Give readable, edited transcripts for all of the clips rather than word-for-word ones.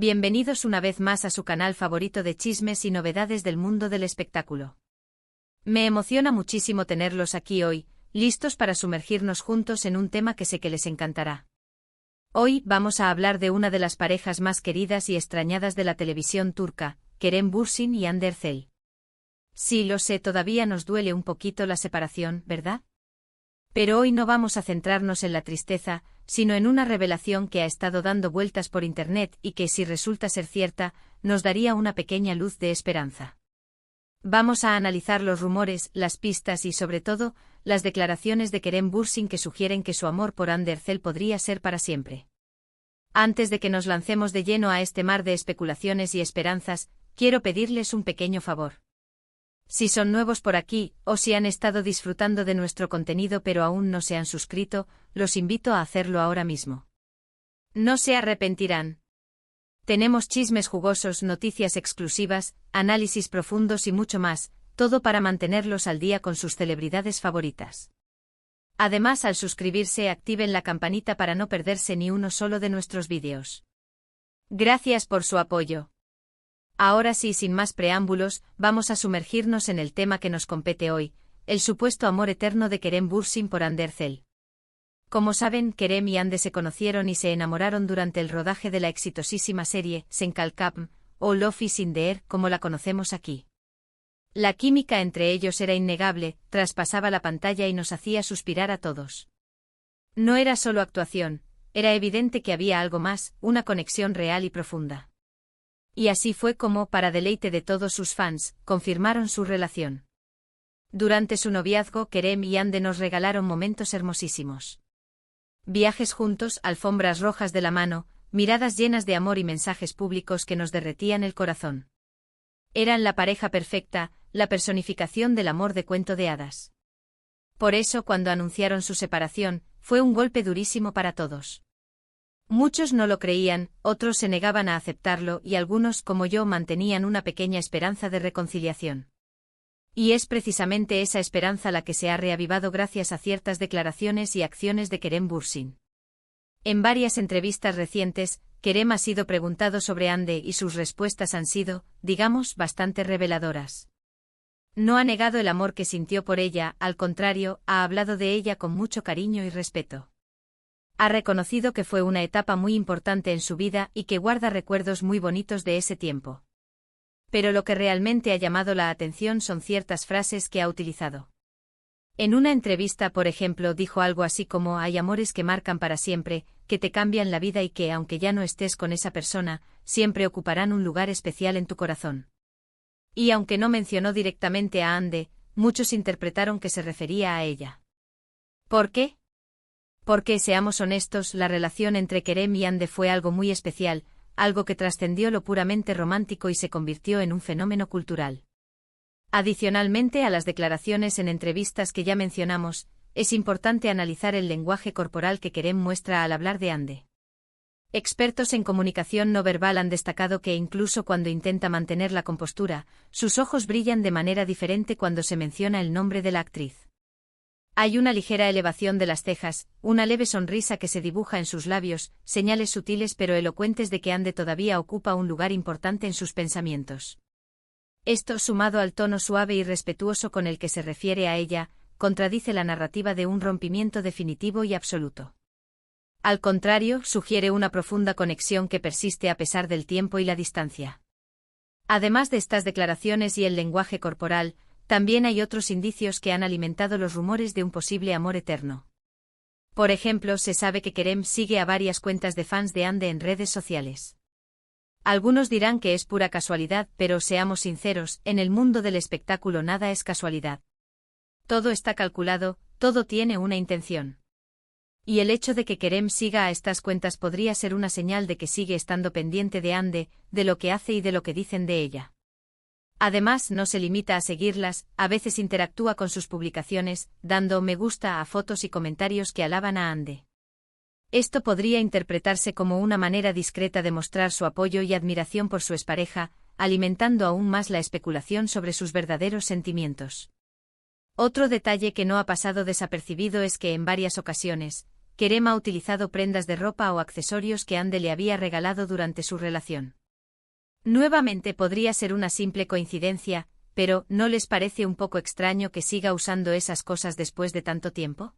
Bienvenidos una vez más a su canal favorito de chismes y novedades del mundo del espectáculo. Me emociona muchísimo tenerlos aquí hoy, listos para sumergirnos juntos en un tema que sé que les encantará. Hoy vamos a hablar de una de las parejas más queridas y extrañadas de la televisión turca, Kerem Bürsin y Hande Erçel. Sí, lo sé, todavía nos duele un poquito la separación, ¿verdad? Pero hoy no vamos a centrarnos en la tristeza, sino en una revelación que ha estado dando vueltas por internet y que, si resulta ser cierta, nos daría una pequeña luz de esperanza. Vamos a analizar los rumores, las pistas y, sobre todo, las declaraciones de Kerem Bürsin que sugieren que su amor por Hande Erçel podría ser para siempre. Antes de que nos lancemos de lleno a este mar de especulaciones y esperanzas, quiero pedirles un pequeño favor. Si son nuevos por aquí, o si han estado disfrutando de nuestro contenido pero aún no se han suscrito, los invito a hacerlo ahora mismo. No se arrepentirán. Tenemos chismes jugosos, noticias exclusivas, análisis profundos y mucho más, todo para mantenerlos al día con sus celebridades favoritas. Además, al suscribirse, activen la campanita para no perderse ni uno solo de nuestros vídeos. Gracias por su apoyo. Ahora sí, sin más preámbulos, vamos a sumergirnos en el tema que nos compete hoy, el supuesto amor eterno de Kerem Bürsin por Hande Erçel. Como saben, Kerem y Hande se conocieron y se enamoraron durante el rodaje de la exitosísima serie Sen Kalkam, o Love is in the Air, como la conocemos aquí. La química entre ellos era innegable, traspasaba la pantalla y nos hacía suspirar a todos. No era solo actuación, era evidente que había algo más, una conexión real y profunda. Y así fue como, para deleite de todos sus fans, confirmaron su relación. Durante su noviazgo, Kerem y Hande nos regalaron momentos hermosísimos. Viajes juntos, alfombras rojas de la mano, miradas llenas de amor y mensajes públicos que nos derretían el corazón. Eran la pareja perfecta, la personificación del amor de cuento de hadas. Por eso, cuando anunciaron su separación, fue un golpe durísimo para todos. Muchos no lo creían, otros se negaban a aceptarlo y algunos, como yo, mantenían una pequeña esperanza de reconciliación. Y es precisamente esa esperanza la que se ha reavivado gracias a ciertas declaraciones y acciones de Kerem Bürsin. En varias entrevistas recientes, Kerem ha sido preguntado sobre Hande y sus respuestas han sido, digamos, bastante reveladoras. No ha negado el amor que sintió por ella, al contrario, ha hablado de ella con mucho cariño y respeto. Ha reconocido que fue una etapa muy importante en su vida y que guarda recuerdos muy bonitos de ese tiempo. Pero lo que realmente ha llamado la atención son ciertas frases que ha utilizado. En una entrevista, por ejemplo, dijo algo así como: hay amores que marcan para siempre, que te cambian la vida y que, aunque ya no estés con esa persona, siempre ocuparán un lugar especial en tu corazón. Y aunque no mencionó directamente a Hande, muchos interpretaron que se refería a ella. ¿Por qué? Porque, seamos honestos, la relación entre Kerem y Hande fue algo muy especial, algo que trascendió lo puramente romántico y se convirtió en un fenómeno cultural. Adicionalmente a las declaraciones en entrevistas que ya mencionamos, es importante analizar el lenguaje corporal que Kerem muestra al hablar de Hande. Expertos en comunicación no verbal han destacado que incluso cuando intenta mantener la compostura, sus ojos brillan de manera diferente cuando se menciona el nombre de la actriz. Hay una ligera elevación de las cejas, una leve sonrisa que se dibuja en sus labios, señales sutiles pero elocuentes de que Hande todavía ocupa un lugar importante en sus pensamientos. Esto, sumado al tono suave y respetuoso con el que se refiere a ella, contradice la narrativa de un rompimiento definitivo y absoluto. Al contrario, sugiere una profunda conexión que persiste a pesar del tiempo y la distancia. Además de estas declaraciones y el lenguaje corporal, también hay otros indicios que han alimentado los rumores de un posible amor eterno. Por ejemplo, se sabe que Kerem sigue a varias cuentas de fans de Hande en redes sociales. Algunos dirán que es pura casualidad, pero seamos sinceros, en el mundo del espectáculo nada es casualidad. Todo está calculado, todo tiene una intención. Y el hecho de que Kerem siga a estas cuentas podría ser una señal de que sigue estando pendiente de Hande, de lo que hace y de lo que dicen de ella. Además, no se limita a seguirlas, a veces interactúa con sus publicaciones, dando me gusta a fotos y comentarios que alaban a Hande. Esto podría interpretarse como una manera discreta de mostrar su apoyo y admiración por su expareja, alimentando aún más la especulación sobre sus verdaderos sentimientos. Otro detalle que no ha pasado desapercibido es que en varias ocasiones, Kerem ha utilizado prendas de ropa o accesorios que Ande le había regalado durante su relación. Nuevamente podría ser una simple coincidencia, pero ¿no les parece un poco extraño que siga usando esas cosas después de tanto tiempo?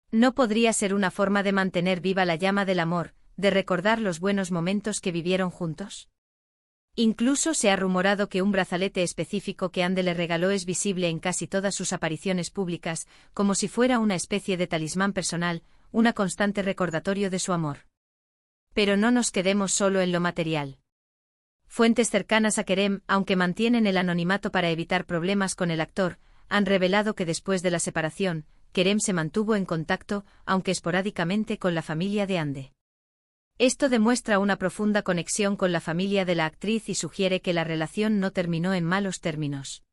¿No podría ser una forma de mantener viva la llama del amor, de recordar los buenos momentos que vivieron juntos? Incluso se ha rumorado que un brazalete específico que Ande le regaló es visible en casi todas sus apariciones públicas, como si fuera una especie de talismán personal, una constante recordatorio de su amor. Pero no nos quedemos solo en lo material. Fuentes cercanas a Kerem, aunque mantienen el anonimato para evitar problemas con el actor, han revelado que después de la separación, Kerem se mantuvo en contacto, aunque esporádicamente, con la familia de Ande. Esto demuestra una profunda conexión con la familia de la actriz y sugiere que la relación no terminó en malos términos.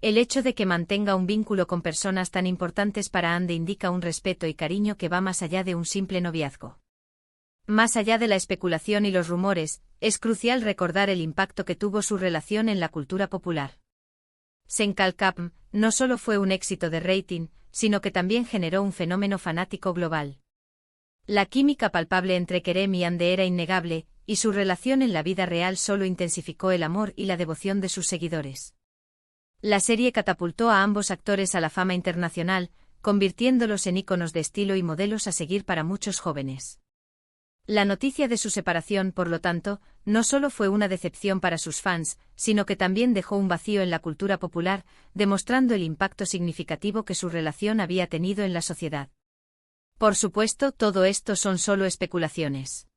El hecho de que mantenga un vínculo con personas tan importantes para Ande indica un respeto y cariño que va más allá de un simple noviazgo. Más allá de la especulación y los rumores, es crucial recordar el impacto que tuvo su relación en la cultura popular. Senkalkapm no solo fue un éxito de rating, sino que también generó un fenómeno fanático global. La química palpable entre Kerem y Ande era innegable, y su relación en la vida real solo intensificó el amor y la devoción de sus seguidores. La serie catapultó a ambos actores a la fama internacional, convirtiéndolos en íconos de estilo y modelos a seguir para muchos jóvenes. La noticia de su separación, por lo tanto, no solo fue una decepción para sus fans, sino que también dejó un vacío en la cultura popular, demostrando el impacto significativo que su relación había tenido en la sociedad. Por supuesto, todo esto son solo especulaciones.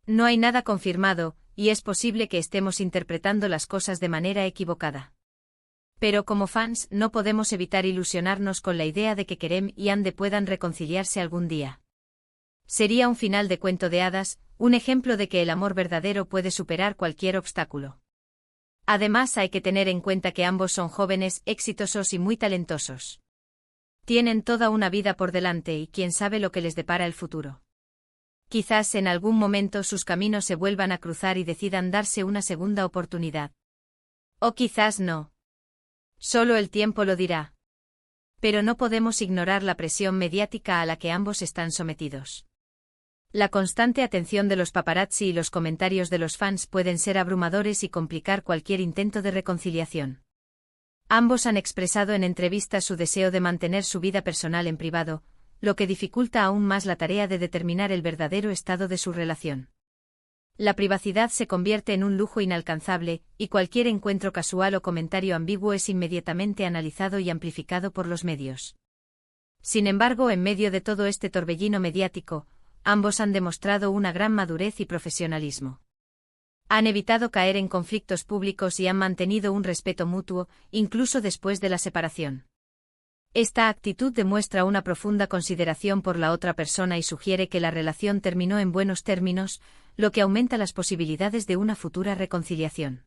No hay nada confirmado, y es posible que estemos interpretando las cosas de manera equivocada. Pero como fans, no podemos evitar ilusionarnos con la idea de que Kerem y Ande puedan reconciliarse algún día. Sería un final de cuento de hadas, un ejemplo de que el amor verdadero puede superar cualquier obstáculo. Además, hay que tener en cuenta que ambos son jóvenes, exitosos y muy talentosos. Tienen toda una vida por delante y quién sabe lo que les depara el futuro. Quizás en algún momento sus caminos se vuelvan a cruzar y decidan darse una segunda oportunidad. O quizás no. Solo el tiempo lo dirá. Pero no podemos ignorar la presión mediática a la que ambos están sometidos. La constante atención de los paparazzi y los comentarios de los fans pueden ser abrumadores y complicar cualquier intento de reconciliación. Ambos han expresado en entrevistas su deseo de mantener su vida personal en privado, lo que dificulta aún más la tarea de determinar el verdadero estado de su relación. La privacidad se convierte en un lujo inalcanzable, y cualquier encuentro casual o comentario ambiguo es inmediatamente analizado y amplificado por los medios. Sin embargo, en medio de todo este torbellino mediático, ambos han demostrado una gran madurez y profesionalismo. Han evitado caer en conflictos públicos y han mantenido un respeto mutuo, incluso después de la separación. Esta actitud demuestra una profunda consideración por la otra persona y sugiere que la relación terminó en buenos términos, lo que aumenta las posibilidades de una futura reconciliación.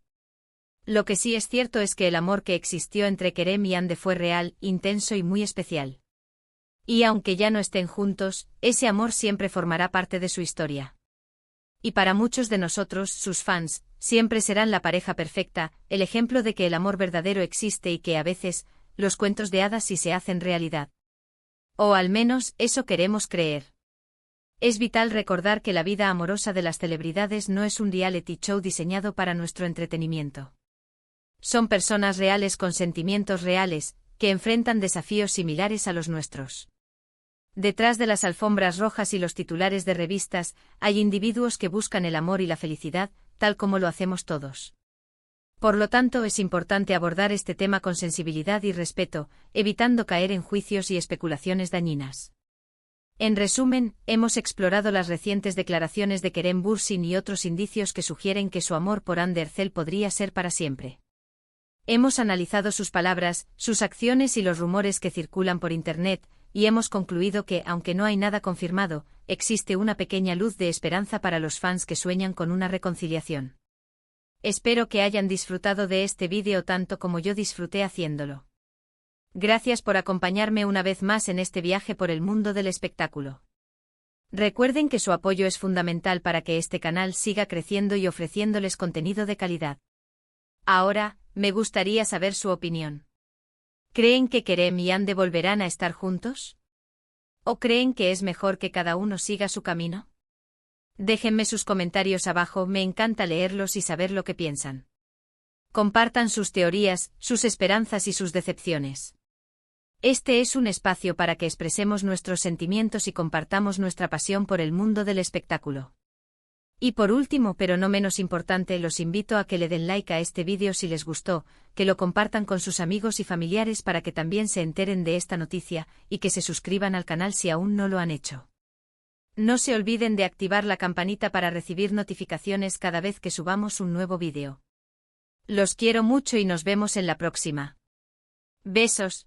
Lo que sí es cierto es que el amor que existió entre Kerem y Ande fue real, intenso y muy especial. Y aunque ya no estén juntos, ese amor siempre formará parte de su historia. Y para muchos de nosotros, sus fans, siempre serán la pareja perfecta, el ejemplo de que el amor verdadero existe y que a veces, los cuentos de hadas sí se hacen realidad. O al menos, eso queremos creer. Es vital recordar que la vida amorosa de las celebridades no es un reality show diseñado para nuestro entretenimiento. Son personas reales con sentimientos reales, que enfrentan desafíos similares a los nuestros. Detrás de las alfombras rojas y los titulares de revistas, hay individuos que buscan el amor y la felicidad, tal como lo hacemos todos. Por lo tanto, es importante abordar este tema con sensibilidad y respeto, evitando caer en juicios y especulaciones dañinas. En resumen, hemos explorado las recientes declaraciones de Kerem Bürsin y otros indicios que sugieren que su amor por Hande Erçel podría ser para siempre. Hemos analizado sus palabras, sus acciones y los rumores que circulan por Internet, y hemos concluido que, aunque no hay nada confirmado, existe una pequeña luz de esperanza para los fans que sueñan con una reconciliación. Espero que hayan disfrutado de este vídeo tanto como yo disfruté haciéndolo. Gracias por acompañarme una vez más en este viaje por el mundo del espectáculo. Recuerden que su apoyo es fundamental para que este canal siga creciendo y ofreciéndoles contenido de calidad. Ahora, me gustaría saber su opinión. ¿Creen que Kerem y Hande volverán a estar juntos? ¿O creen que es mejor que cada uno siga su camino? Déjenme sus comentarios abajo, me encanta leerlos y saber lo que piensan. Compartan sus teorías, sus esperanzas y sus decepciones. Este es un espacio para que expresemos nuestros sentimientos y compartamos nuestra pasión por el mundo del espectáculo. Y por último, pero no menos importante, los invito a que le den like a este vídeo si les gustó, que lo compartan con sus amigos y familiares para que también se enteren de esta noticia, y que se suscriban al canal si aún no lo han hecho. No se olviden de activar la campanita para recibir notificaciones cada vez que subamos un nuevo vídeo. Los quiero mucho y nos vemos en la próxima. Besos.